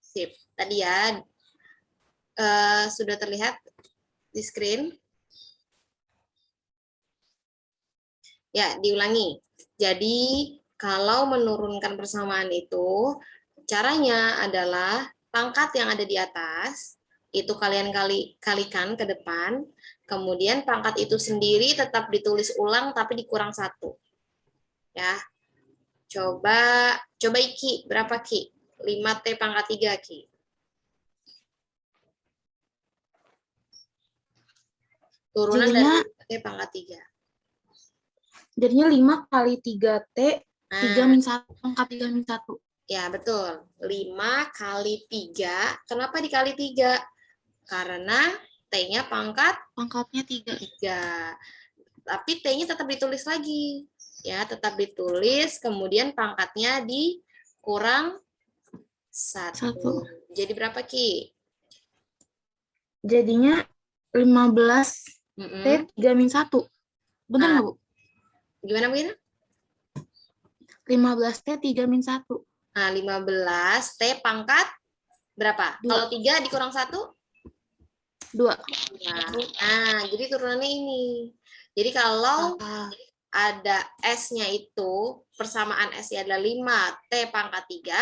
Sip. Tadi ya, sudah terlihat di screen? Ya, diulangi. Jadi, kalau menurunkan persamaan itu, caranya adalah pangkat yang ada di atas, itu kalian kalikan ke depan, kemudian pangkat itu sendiri tetap ditulis ulang, tapi dikurang 1. Ya, coba Ki, berapa Ki? 5T pangkat 3 Ki. Turunan Jadinya, dari T pangkat 3. Jadinya 5 kali 3T, 3 Nah, min 1, pangkat 3 min 1. ya betul. 5 kali 3. Kenapa dikali 3? Karena T-nya Pangkatnya 3. 3. Tapi T-nya tetap ditulis lagi. Ya, tetap ditulis, kemudian pangkatnya dikurang 1. Jadi berapa Ki? Jadinya 15T 3 min 1. Benar nggak, Bu? Gimana? 15T 3 min 1. Nah, 15 T pangkat berapa? 2. Kalau 3 dikurang 1? 2. Nah, jadi turunannya ini. Jadi kalau ada S-nya itu, persamaan S-nya adalah 5 T pangkat 3,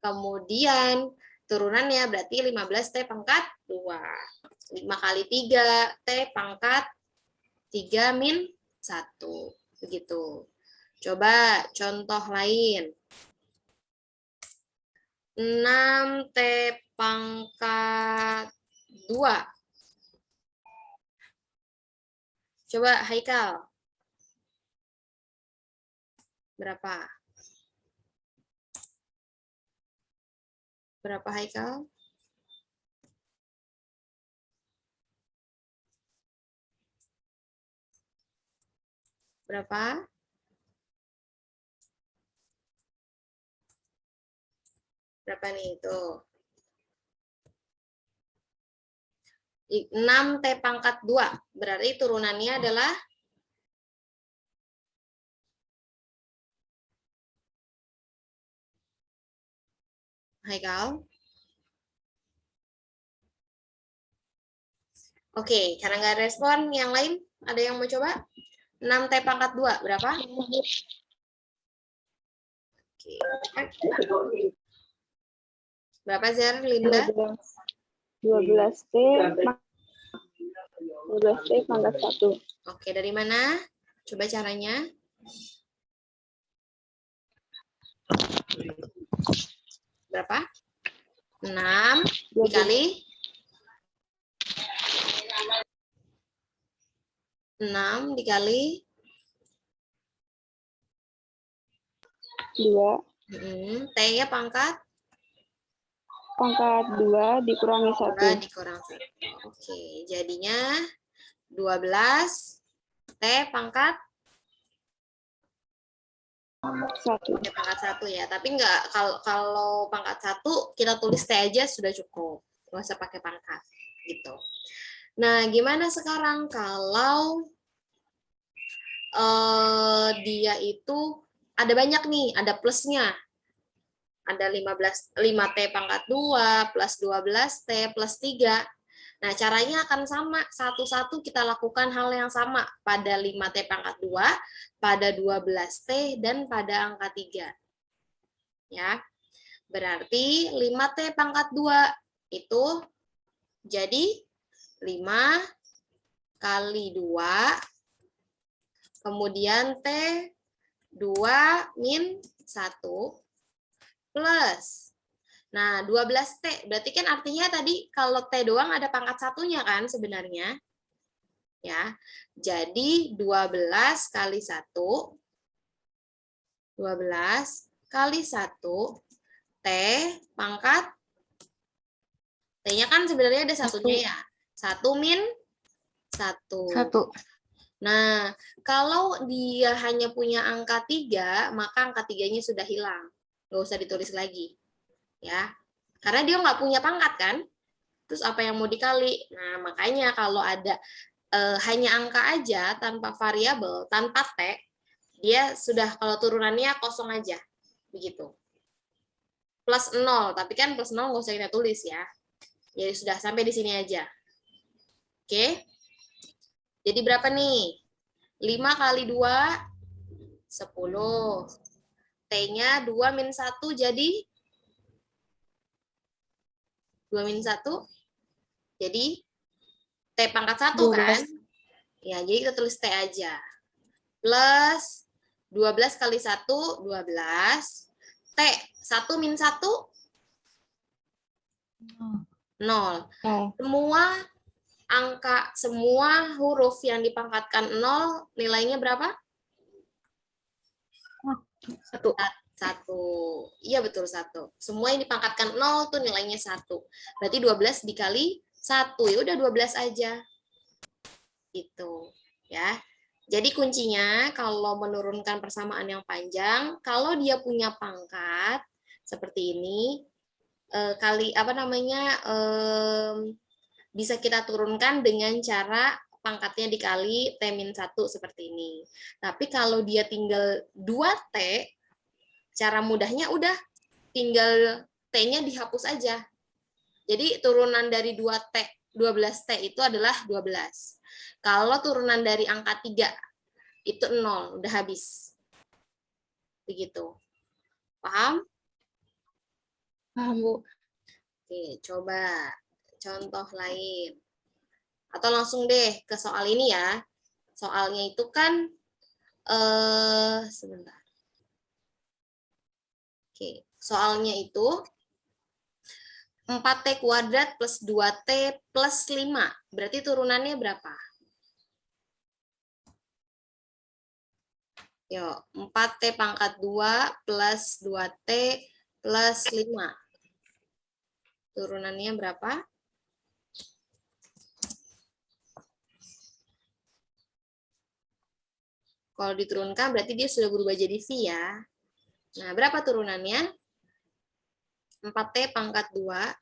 kemudian turunannya berarti 15 T pangkat 2. 5 kali 3 T pangkat 3 min 1. Begitu. Coba contoh lain. 6T pangkat 2. Coba Haikal. Berapa? Berapa Haikal? Berapa? Berapa nih itu? 6T pangkat 2. Berarti turunannya adalah Haikal. Oke, karena nggak ada respon, yang lain ada yang mau coba? 6T pangkat 2, berapa? Oke. Berapa Zer, Linda? 12T 12T pangkat 1. Oke, dari mana? Coba caranya. Berapa? 6 dikali 6 dikali 2. T-nya pangkat 2 dikurangi 1. Dikurang 1. Oke, jadinya 12 T pangkat 1. T pangkat 1 ya. Tapi enggak, kalau pangkat 1 kita tulis T aja sudah cukup. Nggak usah pakai pangkat gitu. Nah, gimana sekarang kalau dia itu ada banyak nih, ada plusnya. Ada 5T pangkat 2 plus 12T plus 3. Nah, caranya akan sama. Satu-satu kita lakukan hal yang sama pada 5T pangkat 2, pada 12T, dan pada angka 3. Ya. Berarti 5T pangkat 2 itu jadi 5 kali 2, kemudian T 2 min 1, plus. Nah, 12T. Berarti kan artinya tadi kalau T doang ada pangkat satunya kan sebenarnya. Ya. Jadi 12 kali 1. 12 kali 1. T pangkat. T-nya kan sebenarnya ada satunya ya. 1 min 1. Nah, kalau dia hanya punya angka 3, maka angka 3-nya sudah hilang. Nggak usah ditulis lagi. Ya, karena dia nggak punya pangkat kan, terus apa yang mau dikali? Nah, makanya kalau ada hanya angka aja tanpa variabel, tanpa T, dia sudah kalau turunannya kosong aja, begitu. plus 0, tapi kan plus 0 nggak usah kita tulis ya. Jadi sudah sampai di sini aja. Oke. Jadi berapa nih? 5 kali 2, 10. T-nya 2 min 1 jadi 2 min 1 jadi T pangkat 1 kan? Ya, jadi kita tulis T aja. Plus 12 kali 1, 12. T, 1 min 1, 0. Semua huruf yang dipangkatkan 0, nilainya berapa? 1. 1. Iya betul 1. Semua yang dipangkatkan 0 tuh nilainya 1. Berarti 12 dikali 1. Ya udah 12 aja. Gitu. Ya. Jadi kuncinya kalau menurunkan persamaan yang panjang, kalau dia punya pangkat seperti ini, bisa kita turunkan dengan cara pangkatnya dikali T-1 seperti ini. Tapi kalau dia tinggal 2T, cara mudahnya udah tinggal T-nya dihapus aja. Jadi turunan dari 2T, 12T itu adalah 12. Kalau turunan dari angka 3 itu 0, udah habis. Begitu. Paham? Paham, Bu. Oke, coba contoh lain. Atau langsung deh ke soal ini ya. Soalnya itu kan sebentar. Oke, soalnya itu 4T kuadrat plus 2T plus 5. Berarti turunannya berapa? Yuk, 4T pangkat 2 plus 2T plus 5. Turunannya berapa? Kalau diturunkan berarti dia sudah berubah jadi V ya. Nah, berapa turunannya? 4T pangkat 2.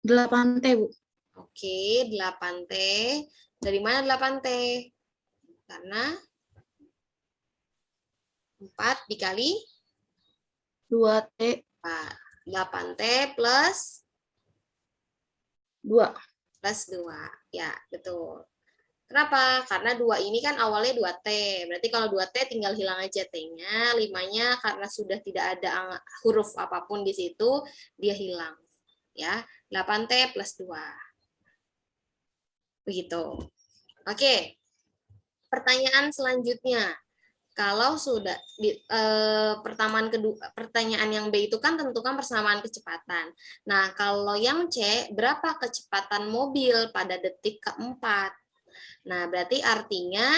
8T, Bu. Oke, 8T. Dari mana 8T? Karena 4 dikali 2T 8T plus 2. plus 2. Ya, betul. Kenapa? Karena 2 ini kan awalnya 2T. Berarti kalau 2T tinggal hilang aja T-nya. 5-nya karena sudah tidak ada huruf apapun di situ, dia hilang. Ya, 8T plus 2. Begitu. Oke. Pertanyaan selanjutnya. Kalau sudah pertanyaan yang B itu kan tentukan persamaan kecepatan. Nah, kalau yang C, berapa kecepatan mobil pada detik keempat? Nah, berarti artinya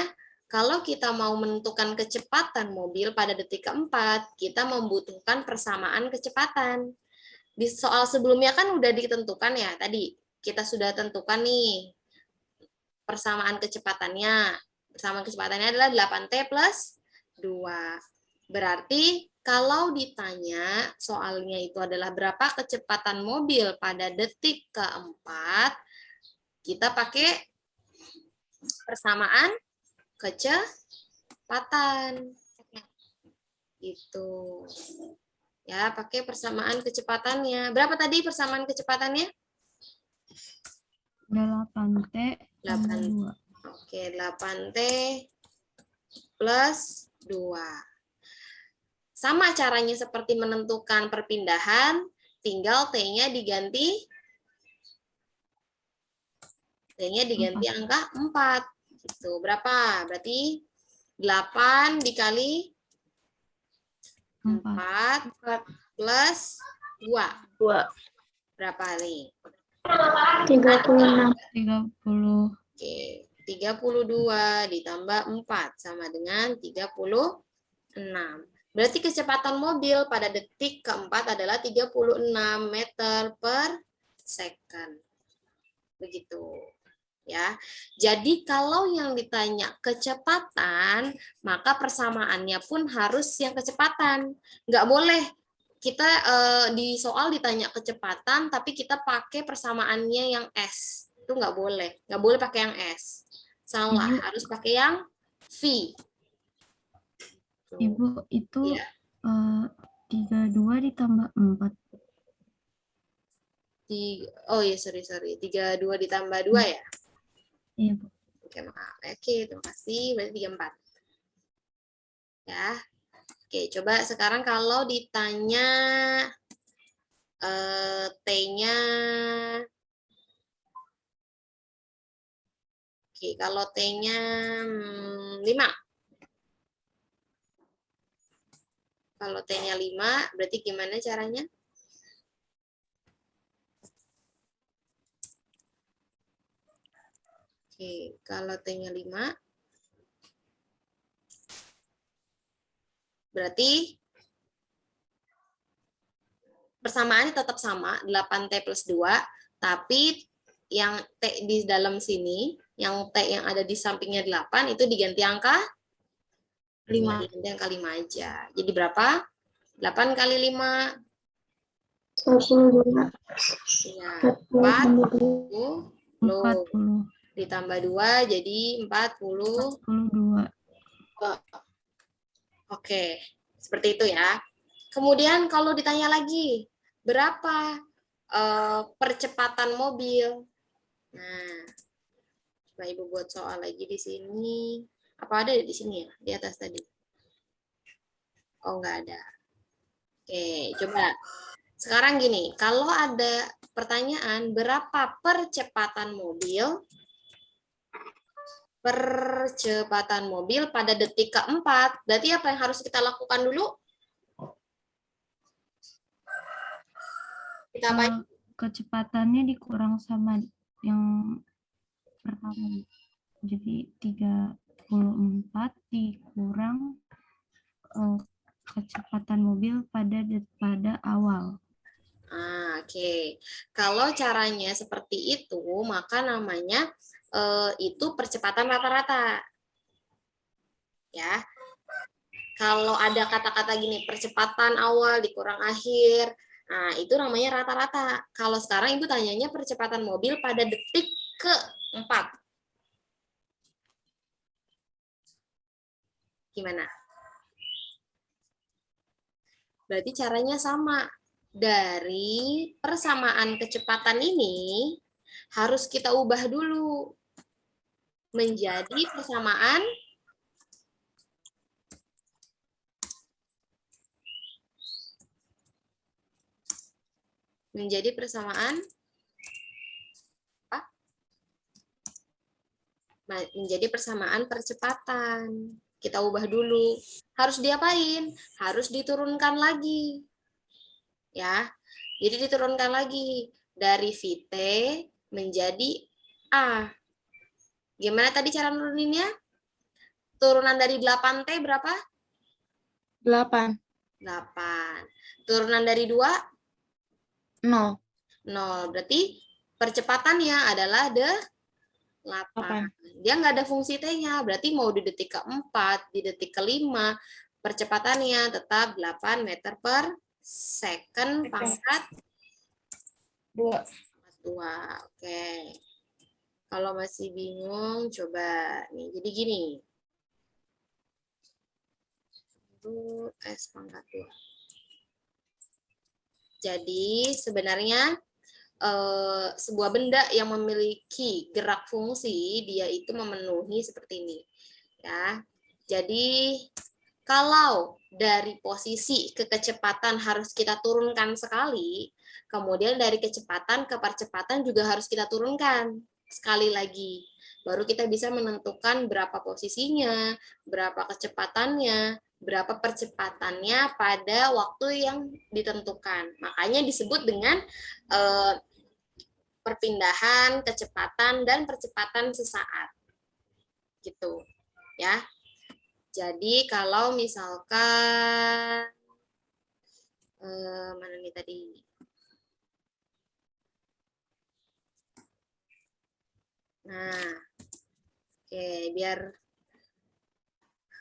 kalau kita mau menentukan kecepatan mobil pada detik keempat, kita membutuhkan persamaan kecepatan. Di soal sebelumnya kan udah ditentukan ya, tadi kita sudah tentukan nih persamaan kecepatannya. Persamaan kecepatannya adalah 8T plus 2. Berarti kalau ditanya soalnya itu adalah berapa kecepatan mobil pada detik keempat, kita pakai persamaan kecepatan. Gitu. Ya, pakai persamaan kecepatannya. Berapa tadi persamaan kecepatannya? 8T 8. Oke, 8T plus 2. Sama caranya seperti menentukan perpindahan, tinggal T-nya diganti angka 4. Gitu. Berapa? Berarti 8 dikali 4 plus 2. 2. Berapa nih? 36. 30. Oke, 32 ditambah 4 sama dengan 36. Berarti kecepatan mobil pada detik keempat adalah 36 meter per second. Begitu. Ya. Jadi kalau yang ditanya kecepatan, maka persamaannya pun harus yang kecepatan. Nggak boleh kita di soal ditanya kecepatan, tapi kita pakai persamaannya yang S. Itu nggak boleh pakai yang S. Salah, harus pakai yang V. Ibu, itu Iya. 32 ditambah 4. Oh iya, sorry. 32 ditambah 2 ya? Iya, Bu. Oke, maaf. Oke, terima kasih. Berarti 34. Ya. Oke, coba sekarang kalau ditanya T-nya. Oke, kalau T-nya 5. Kalau T-nya 5, berarti gimana caranya? Oke, kalau T-nya 5, berarti persamaannya tetap sama, 8T plus 2, tapi yang T di dalam sini, yang T yang ada di sampingnya 8, itu diganti angka 5. Diganti angka 5 aja. Jadi berapa? 8 kali 5. 25. Ya, 40. 40. Ditambah 2 jadi 40. 42. Oke, seperti itu ya. Kemudian kalau ditanya lagi, berapa percepatan mobil? Nah, coba Ibu buat soal lagi di sini. Apa ada di sini ya? Di atas tadi. Oh, nggak ada. Oke, coba. Sekarang gini, kalau ada pertanyaan berapa percepatan mobil pada detik keempat, berarti apa yang harus kita lakukan dulu? Kita apa? Kecepatannya dikurang sama yang pertama. Jadi 34 dikurang kecepatan mobil pada awal. Oke. Kalau caranya seperti itu, maka namanya itu percepatan rata-rata. Ya. Kalau ada kata-kata gini, percepatan awal dikurang akhir, nah itu namanya rata-rata. Kalau sekarang Ibu tanyanya percepatan mobil pada detik keempat. Gimana? Berarti caranya sama. Dari persamaan kecepatan ini harus kita ubah dulu menjadi persamaan apa? Menjadi persamaan percepatan. Kita ubah dulu. Harus diapain? Harus diturunkan lagi. Ya. Jadi diturunkan lagi dari VT menjadi A. Gimana tadi cara nuruninnya? Turunan dari 8T berapa? 8. 8. Turunan dari 2? 0. 0. Berarti percepatannya adalah 8. Dia nggak ada fungsi T-nya. Berarti mau di detik keempat, di detik kelima, percepatannya tetap 8 meter per second pangkat 2. Oke. Kalau masih bingung, coba nih. Jadi gini. S pangkat 2. Jadi sebenarnya sebuah benda yang memiliki gerak fungsi, dia itu memenuhi seperti ini. Ya. Jadi kalau dari posisi ke kecepatan harus kita turunkan sekali, kemudian dari kecepatan ke percepatan juga harus kita turunkan sekali lagi. Baru kita bisa menentukan berapa posisinya, berapa kecepatannya, berapa percepatannya pada waktu yang ditentukan. Makanya disebut dengan perpindahan, kecepatan, dan percepatan sesaat. Gitu. Ya. Jadi kalau misalkan mana nih tadi? Nah, oke, biar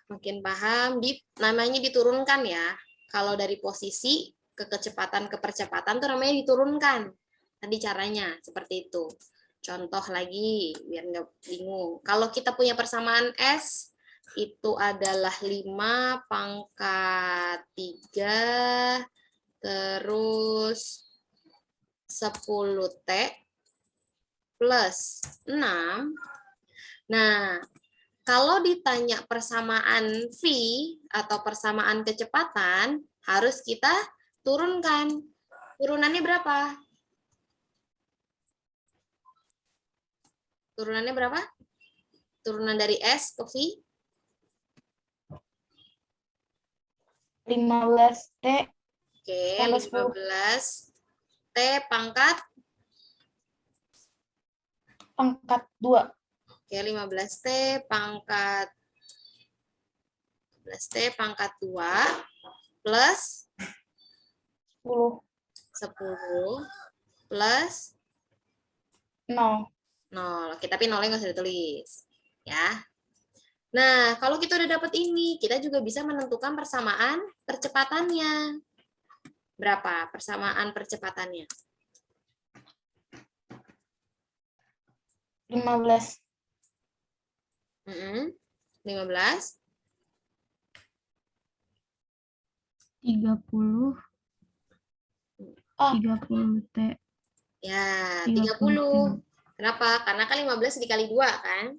makin paham, namanya diturunkan ya. Kalau dari posisi ke kecepatan ke percepatan tuh namanya diturunkan. Tadi caranya seperti itu. Contoh lagi biar nggak bingung. Kalau kita punya persamaan S, itu adalah 5 pangkat 3 terus 10T plus 6. Nah, kalau ditanya persamaan V atau persamaan kecepatan, harus kita turunkan. Turunannya berapa? Turunannya berapa? Turunan dari S ke V? 15T Oke, tambah 15T pangkat. pangkat 2. Oke, 15T pangkat 2 plus 10. 10 plus 0. 0. Oke, tapi nolnya nggak usah ditulis. Ya. Nah, kalau kita udah dapat ini, kita juga bisa menentukan persamaan percepatannya. Berapa persamaan percepatannya? 15. 15. 30. Oh. 30T. Ya, 30T. 30. Kenapa? Karena kan 15 dikali 2 kan?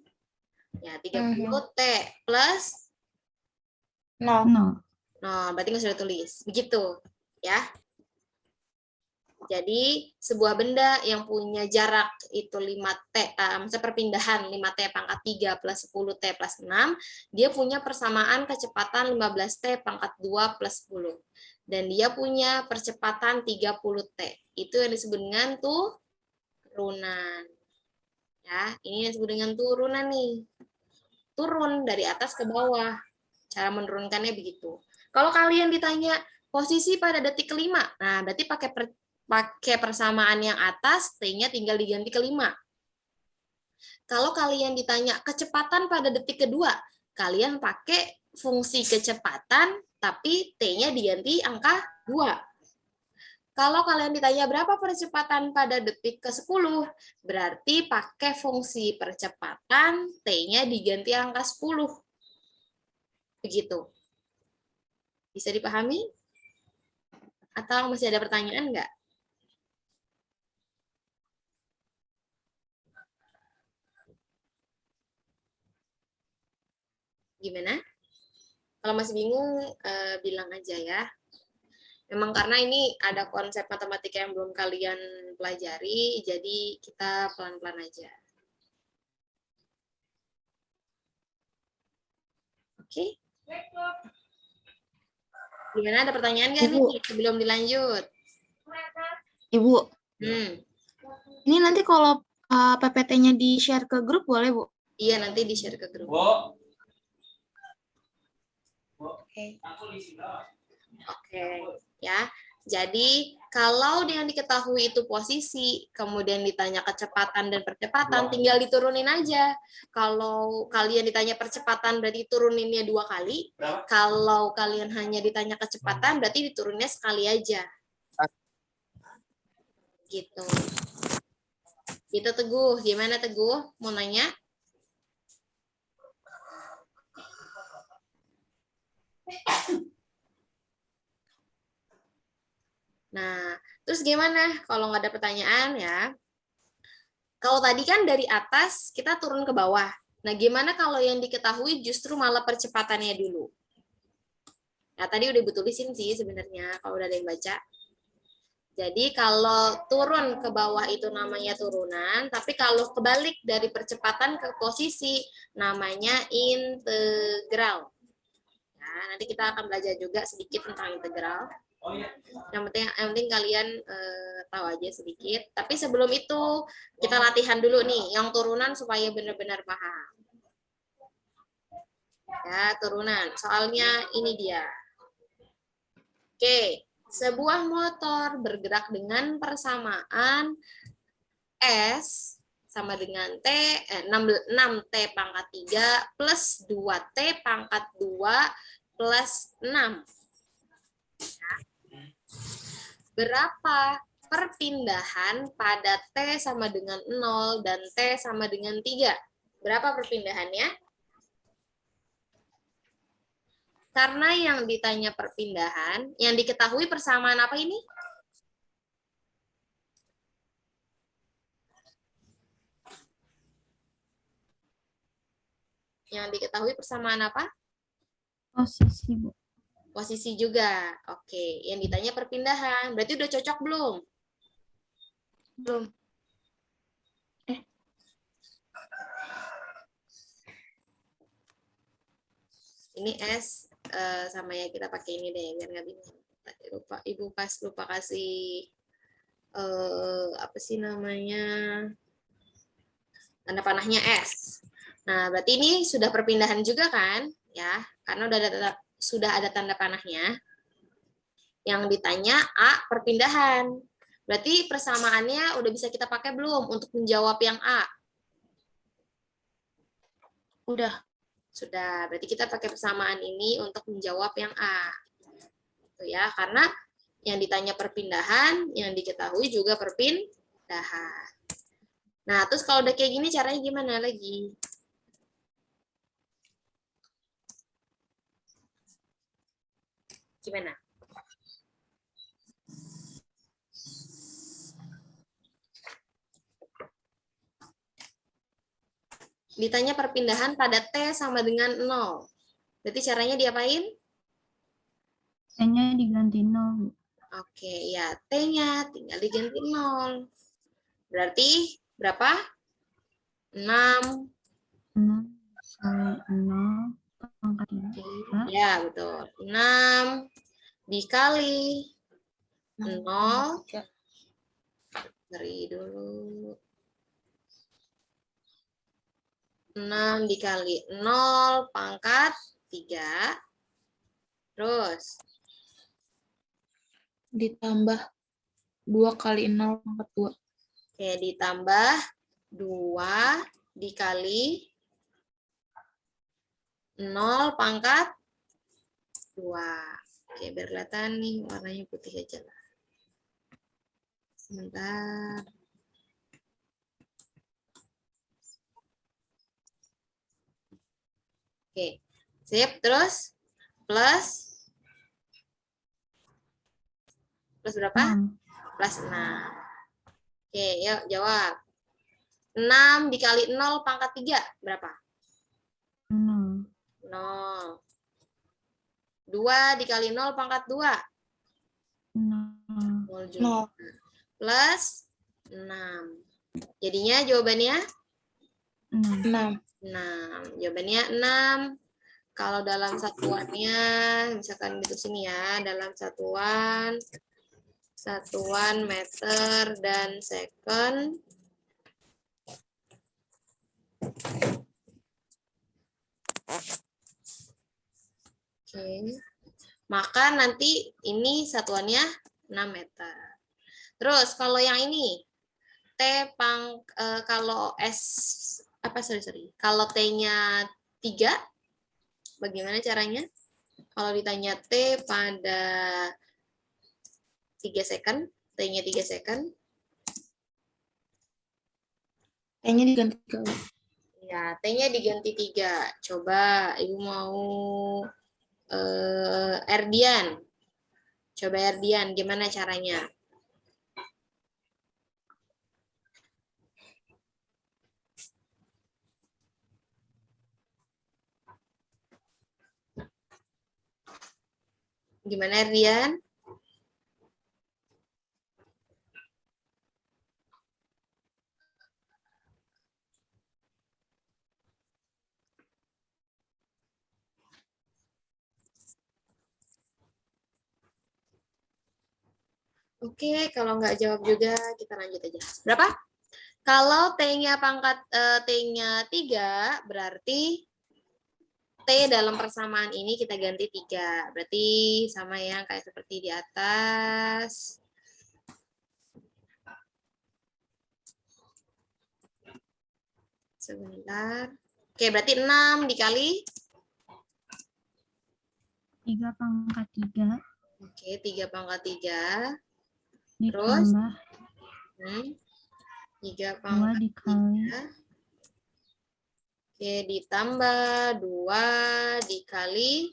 Ya, 30T plus 0. 0. berarti nggak sudah tulis. Begitu, ya. Jadi, sebuah benda yang punya jarak itu 5T, maksudnya perpindahan 5T pangkat 3 plus 10T plus 6, dia punya persamaan kecepatan 15T pangkat 2 plus 10. Dan dia punya percepatan 30T. Itu yang disebut dengan turunan. Ya, ini yang disebut dengan turunan nih. Turun dari atas ke bawah. Cara menurunkannya begitu. Kalau kalian ditanya posisi pada detik kelima, nah berarti pakai persamaan yang atas, T-nya tinggal diganti ke 5. Kalau kalian ditanya kecepatan pada detik kedua, kalian pakai fungsi kecepatan, tapi T-nya diganti angka 2. Kalau kalian ditanya berapa percepatan pada detik ke-10, berarti pakai fungsi percepatan, T-nya diganti angka 10. Begitu. Bisa dipahami? Atau masih ada pertanyaan nggak? Gimana? Kalau masih bingung, bilang aja ya. Memang karena ini ada konsep matematika yang belum kalian pelajari, jadi kita pelan-pelan aja. Oke? Gimana, ada pertanyaan nggak nih sebelum dilanjut? Ibu, Ini nanti kalau PPT-nya di-share ke grup boleh, Bu? Iya, nanti di-share ke grup. Oke. Oke, ya. Jadi, kalau yang diketahui itu posisi, kemudian ditanya kecepatan dan percepatan, tinggal diturunin aja. Kalau kalian ditanya percepatan, berarti turuninnya 2 kali. Kalau kalian hanya ditanya kecepatan, berarti diturunnya sekali aja. Gitu. Gitu, Teguh. Gimana, Teguh? Mau nanya? Nah, terus gimana kalau nggak ada pertanyaan ya? Kalau tadi kan dari atas kita turun ke bawah. Nah, gimana kalau yang diketahui justru malah percepatannya dulu? Nah, tadi udah Ibu tulisin sih sebenarnya kalau udah ada yang baca. Jadi kalau turun ke bawah itu namanya turunan, tapi kalau kebalik dari percepatan ke posisi namanya integral. Nah, nanti kita akan belajar juga sedikit tentang integral. Yang penting kalian tahu aja sedikit. Tapi sebelum itu kita latihan dulu nih yang turunan supaya benar-benar paham. Ya, turunan. Soalnya ini dia. Oke, sebuah motor bergerak dengan persamaan S sama dengan 6T pangkat 3 plus 2T pangkat 2 plus 6. Berapa perpindahan pada T sama dengan 0 dan T sama dengan 3? Berapa perpindahannya? Karena yang ditanya perpindahan, yang diketahui persamaan apa ini? Yang diketahui persamaan apa? Posisi, Bu. Posisi juga. Oke, yang ditanya perpindahan. Berarti udah cocok belum? Belum. Ini S sama ya, kita pakai ini deh biar nggak bingung. Lupa, Ibu lupa kasih apa sih namanya, tanda panahnya S. Nah, berarti ini sudah perpindahan juga kan? Ya, karena sudah ada tanda panahnya. Yang ditanya A perpindahan. Berarti persamaannya udah bisa kita pakai belum untuk menjawab yang A? Udah. Sudah. Berarti kita pakai persamaan ini untuk menjawab yang A. Itu ya, karena yang ditanya perpindahan, yang diketahui juga perpindahan. Nah, terus kalau udah kayak gini caranya gimana lagi? Gimana? Ditanya perpindahan pada T sama dengan 0. Berarti caranya diapain? T-nya diganti 0, Bu. Oke, ya T-nya tinggal diganti 0. Berarti berapa? 6. 6 kali 0 pangkat 3. Ya, betul. 6 dikali 0. Beri dulu. 6 dikali 0 pangkat 3. Terus Ditambah 2 kali 0 pangkat 2. oke, ditambah 2 dikali 0 pangkat 2. Oke, biar kelihatan nih warnanya putih aja lah. Sebentar. Oke, sip. Terus plus berapa? 6. Plus 6. Oke, yuk jawab. 6 dikali 0 pangkat 3 berapa? 0. 0. 2 dikali 0 pangkat 2. 0. 0 juga. Plus 6. Jadinya jawabannya 6. 6. Jawabannya 6. Kalau dalam satuannya, misalkan gitu sini ya, dalam satuan meter dan second. Oke. Maka nanti ini satuannya 6 meter. Terus kalau yang ini kalau kalau T-nya 3, bagaimana caranya? Kalau ditanya T pada 3 second, T-nya 3 second. T-nya diganti 3. Ya, T-nya diganti 3. Coba Ibu mau Erdian. Coba Erdian, gimana caranya? Gimana Erdian? Oke, kalau nggak jawab juga, kita lanjut aja. Berapa? Kalau T-nya T-nya 3, berarti T dalam persamaan ini kita ganti 3. Berarti sama ya, kayak seperti di atas. Sebentar. Oke, berarti 6 dikali 3 pangkat 3. Oke, 3 pangkat 3. Ditambah 3 2 pangkat dikali 3. Oke, ditambah 2 dikali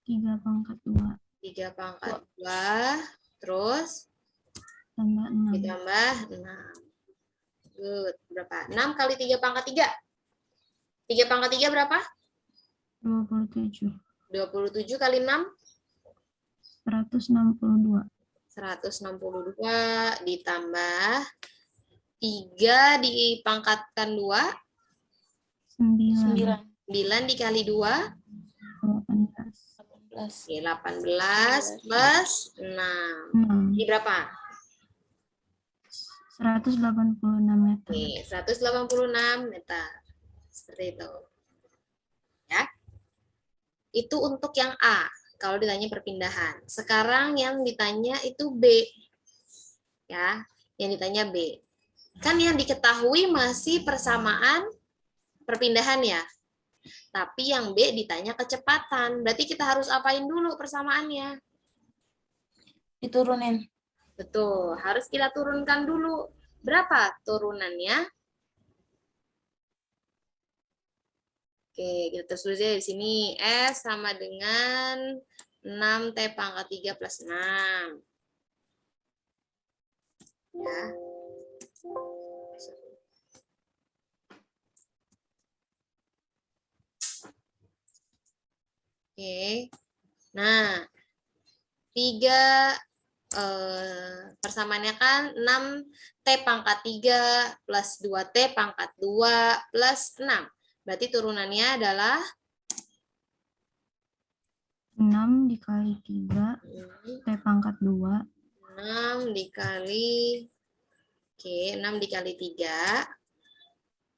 3 pangkat 2 3 pangkat 2, terus tambah 6. ditambah 6. Good. Berapa? 6 kali 3 pangkat 3. 3 pangkat 3 berapa? 27. 27 kali 6? 162. 162 ditambah 3 dipangkatkan 2, 9. 9 dikali 2, 18. 18. oke, 18 plus 6. 6. Ini berapa? 186 meter. Oke, 186 meter. Seperti itu. Ya. Itu untuk yang A, kalau ditanya perpindahan. Sekarang yang ditanya itu B. Ya, yang ditanya B. Kan yang diketahui masih persamaan perpindahan ya. Tapi yang B ditanya kecepatan. Berarti kita harus apain dulu persamaannya? Diturunin. Betul, harus kita turunkan dulu. Berapa turunannya? Oke, kita tulis aja di sini. S sama dengan 6T pangkat 3 plus 6. Ya. Oke. Nah, 3 persamaannya kan 6T pangkat 3 plus 2T pangkat 2 plus 6. Berarti turunannya adalah 6 dikali 3 T pangkat 2 6 dikali, oke, 6 dikali 3,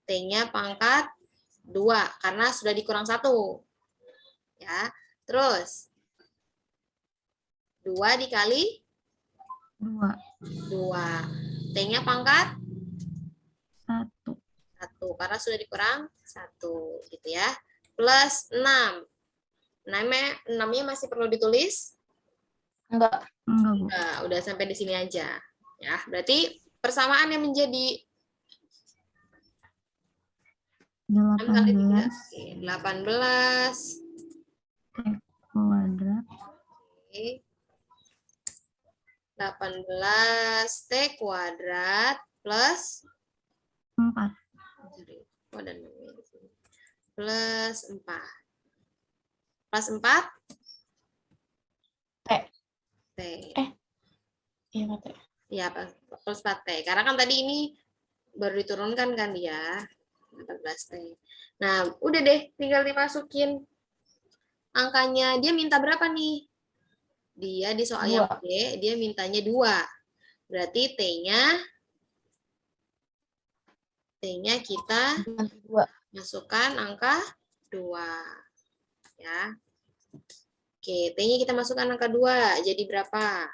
T-nya pangkat 2, karena sudah dikurang 1. Ya, terus 2 dikali 2 2, T-nya pangkat 1 1, karena sudah dikurang 1, gitu ya. Plus 6. 6-nya masih perlu ditulis? Enggak. enggak Bu. Nah, udah sampai di sini aja. Ya, berarti persamaan yang menjadi 6 kali 3. 18 Oke, 18. T kuadrat Oke. 18 T kuadrat plus 4 plus 4. Plus 4? T. T. Iya, Pak. Ya, plus 4T. Karena kan tadi ini baru diturunkan kan dia. 14T. Nah, udah deh, tinggal dimasukin angkanya. Dia minta berapa nih? Dia di soal yang B, dia mintanya 2. Berarti T-nya kita 2. masukkan angka 2. Ya. Oke, T-nya kita masukkan angka 2. Jadi berapa?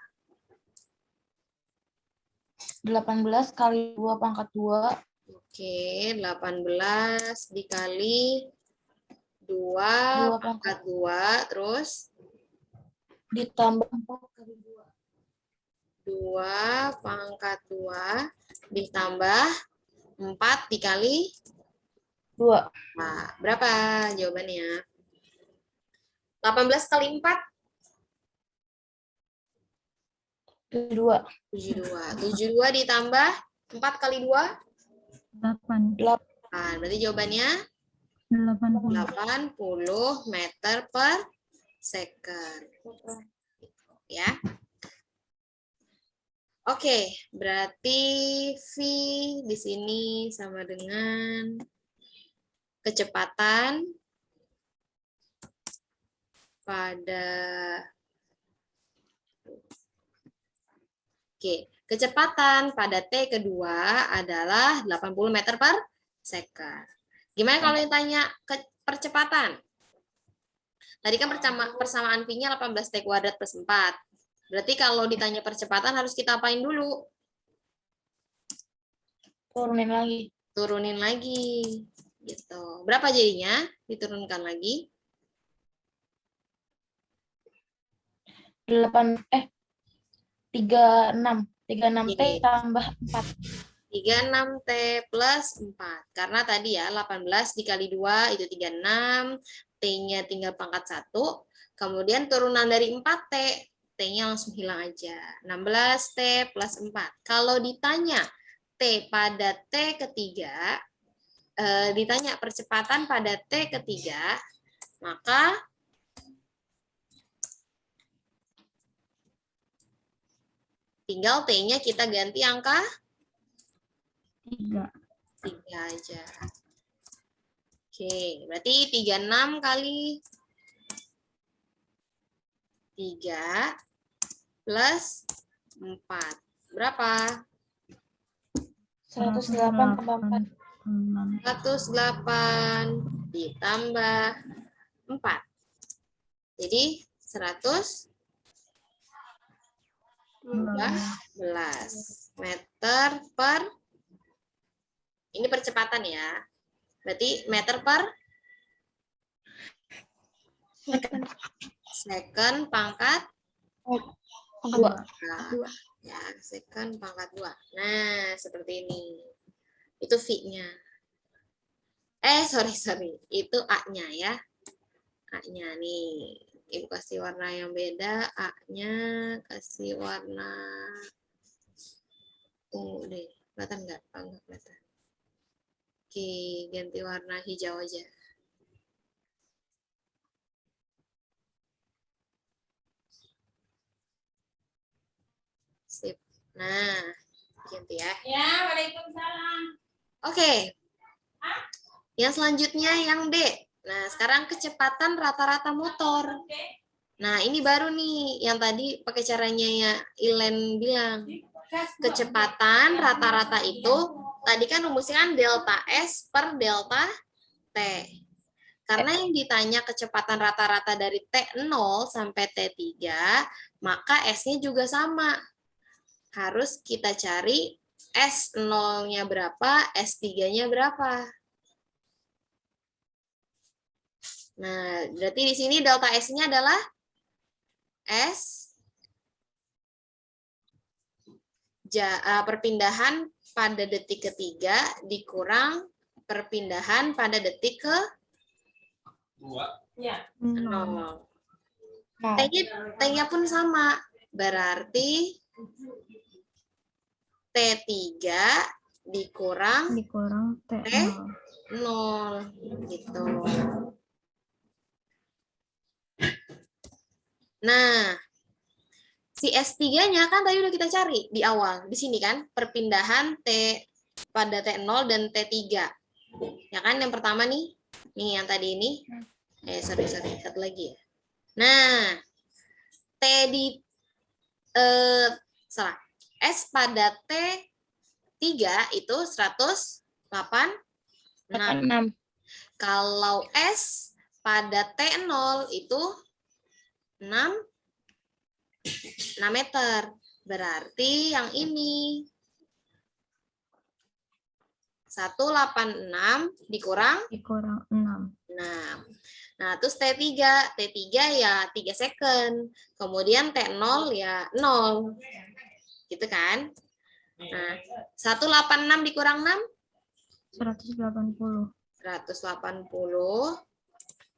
18 kali 2 pangkat 2. Oke, 18 dikali 2 pangkat 2, terus Ditambah 4 kali 2 pangkat 2 ditambah 4 dikali 2. Nah, berapa jawabannya? 18 kali 4? 72. 72 ditambah 4 kali 2? 8 Nah, berarti jawabannya 80 80 meter per second. Ya. Oke, berarti V di sini sama dengan kecepatan pada kecepatan pada T kedua adalah 80 meter per second. Gimana kalau ditanya percepatan? Tadi kan persamaan V-nya 18T kuadrat plus 4. Berarti kalau ditanya percepatan harus kita apain dulu? Turunin lagi. Turunin lagi. Gitu. Berapa jadinya? Diturunkan lagi. 36T tambah 4. 36T plus 4. Karena tadi ya 18 dikali 2 itu 36 T-nya tinggal pangkat 1, kemudian turunan dari 4T, T-nya langsung hilang aja. 16T plus 4. Kalau ditanya T pada T ketiga, ditanya percepatan pada T ketiga, maka tinggal T-nya kita ganti angka 3. 3 aja. Oke, berarti 36 kali 3 plus 4. Berapa? 108 tambah 4. 108 ditambah 4. Jadi 112 meter per, ini percepatan ya. Berarti meter per second pangkat 2. ya, second pangkat 2. Nah, seperti ini. Itu V-nya. Sorry. Itu A-nya ya. A-nya nih. Ibu kasih warna yang beda. A-nya kasih warna ungu deh. Kelihatan nggak? Oh, nggak kelihatan. Oke, ganti warna hijau aja. Sip. Nah, ganti ya. Ya, waalaikumsalam. Oke. Yang selanjutnya yang D. Nah, sekarang kecepatan rata-rata motor. Nah, ini baru nih yang tadi pakai caranya ya Ilen bilang. Kecepatan rata-rata itu tadi kan rumusnya kan delta S per delta T. Karena yang ditanya kecepatan rata-rata dari T0 sampai T3, maka S-nya juga sama. Harus kita cari S0-nya berapa, S3-nya berapa. Nah, berarti di sini delta S-nya adalah S perpindahan pada detik ketiga dikurang perpindahan pada detik ke 0. T-nya pun sama. Berarti T3 dikurang T0 gitu. Nah, si S3-nya kan tadi udah kita cari di awal. Di sini kan perpindahan T pada T0 dan T3. Ya kan yang pertama nih. Nih yang tadi ini. Sorry, satu lagi ya. Nah, T di S pada T3 itu 186. Kalau S pada T0 itu 6 meter. Berarti yang ini 186 dikurang 6. Nah, terus T3 ya 3 second. Kemudian T0 ya 0. Gitu kan? Nah, 186 dikurang 6? 180. 180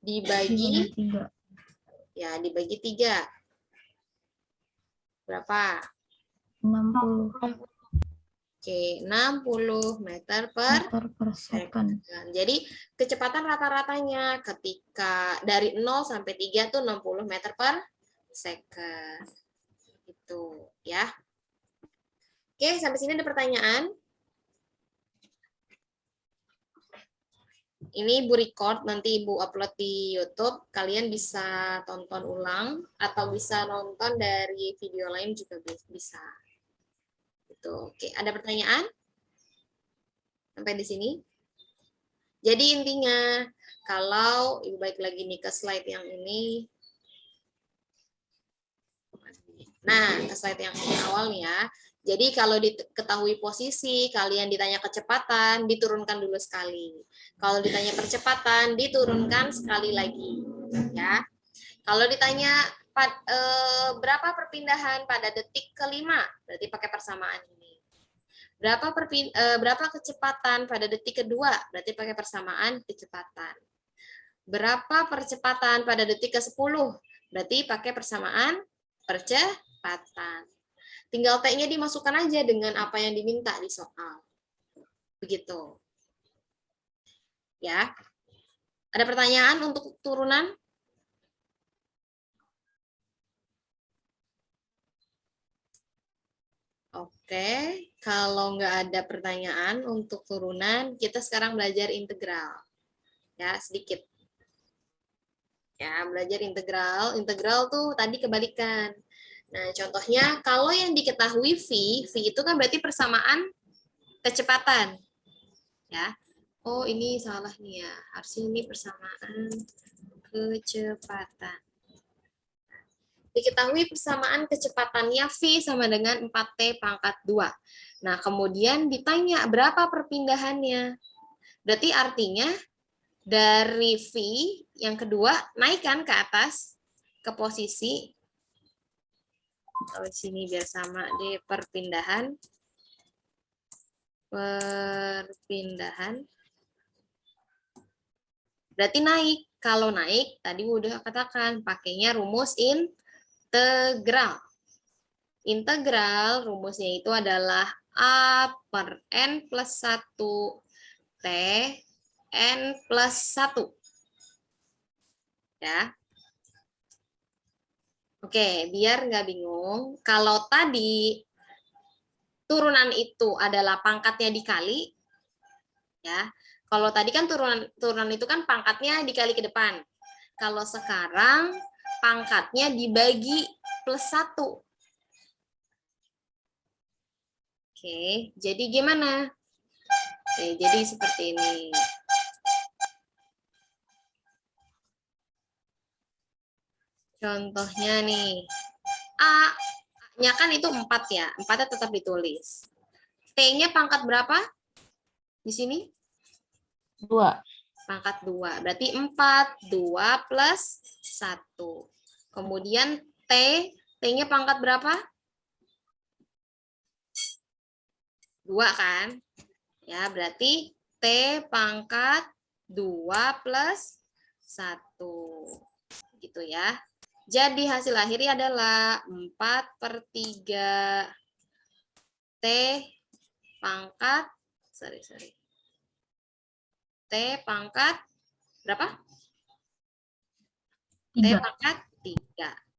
dibagi 3. Ya, dibagi 3. Berapa? 60 Oke, 60 meter per second. Jadi, kecepatan rata-ratanya ketika dari 0 sampai 3 tuh 60 meter per second. Itu, ya. Oke, sampai sini ada pertanyaan? Ini Ibu record, nanti Ibu upload di YouTube. Kalian bisa tonton ulang atau bisa nonton dari video lain juga bisa. Gitu. Oke, ada pertanyaan? Sampai di sini? Jadi intinya, kalau Ibu balik lagi nih ke slide yang ini. Nah, ke slide yang ini awal nih ya. Jadi kalau diketahui posisi, kalian ditanya kecepatan, diturunkan dulu sekali. Kalau ditanya percepatan, diturunkan sekali lagi. Ya. Kalau ditanya berapa perpindahan pada detik kelima, berarti pakai persamaan ini. Berapa kecepatan pada detik kedua, berarti pakai persamaan kecepatan. Berapa percepatan pada detik ke-10? Berarti pakai persamaan percepatan. Tinggal T-nya dimasukkan aja dengan apa yang diminta di soal. Begitu. Ya. Ada pertanyaan untuk turunan? Oke, kalau nggak ada pertanyaan untuk turunan, kita sekarang belajar integral. Ya, sedikit. Ya, belajar integral. Integral tuh tadi kebalikan. Nah, contohnya kalau yang diketahui V itu kan berarti persamaan kecepatan. Ya. Oh, ini salah nih ya. Harusnya ini persamaan kecepatan. Diketahui persamaan kecepatannya V sama dengan 4T pangkat 2. Nah, kemudian ditanya berapa perpindahannya. Berarti artinya dari V yang kedua naikkan ke atas ke posisi, kalau di sini biar sama deh, perpindahan. Berarti naik. Kalau naik, tadi udah katakan pakainya rumus integral. Integral rumusnya itu adalah A per N plus 1 T N plus 1. Ya. Oke, biar nggak bingung, kalau tadi turunan itu adalah pangkatnya dikali, ya. Kalau tadi kan turunan itu kan pangkatnya dikali ke depan. Kalau sekarang pangkatnya dibagi plus 1. Oke, jadi gimana? Oke, jadi seperti ini. Contohnya nih, A-nya kan itu 4 ya, 4-nya tetap ditulis. T-nya pangkat berapa? Di sini? 2. Pangkat 2, berarti 4, 2 plus 1. Kemudian T-nya pangkat berapa? 2 kan? Ya, berarti T pangkat 2 plus 1. Gitu ya. Jadi hasil akhirnya adalah 4/3 T pangkat, T pangkat berapa? T 3. pangkat 3.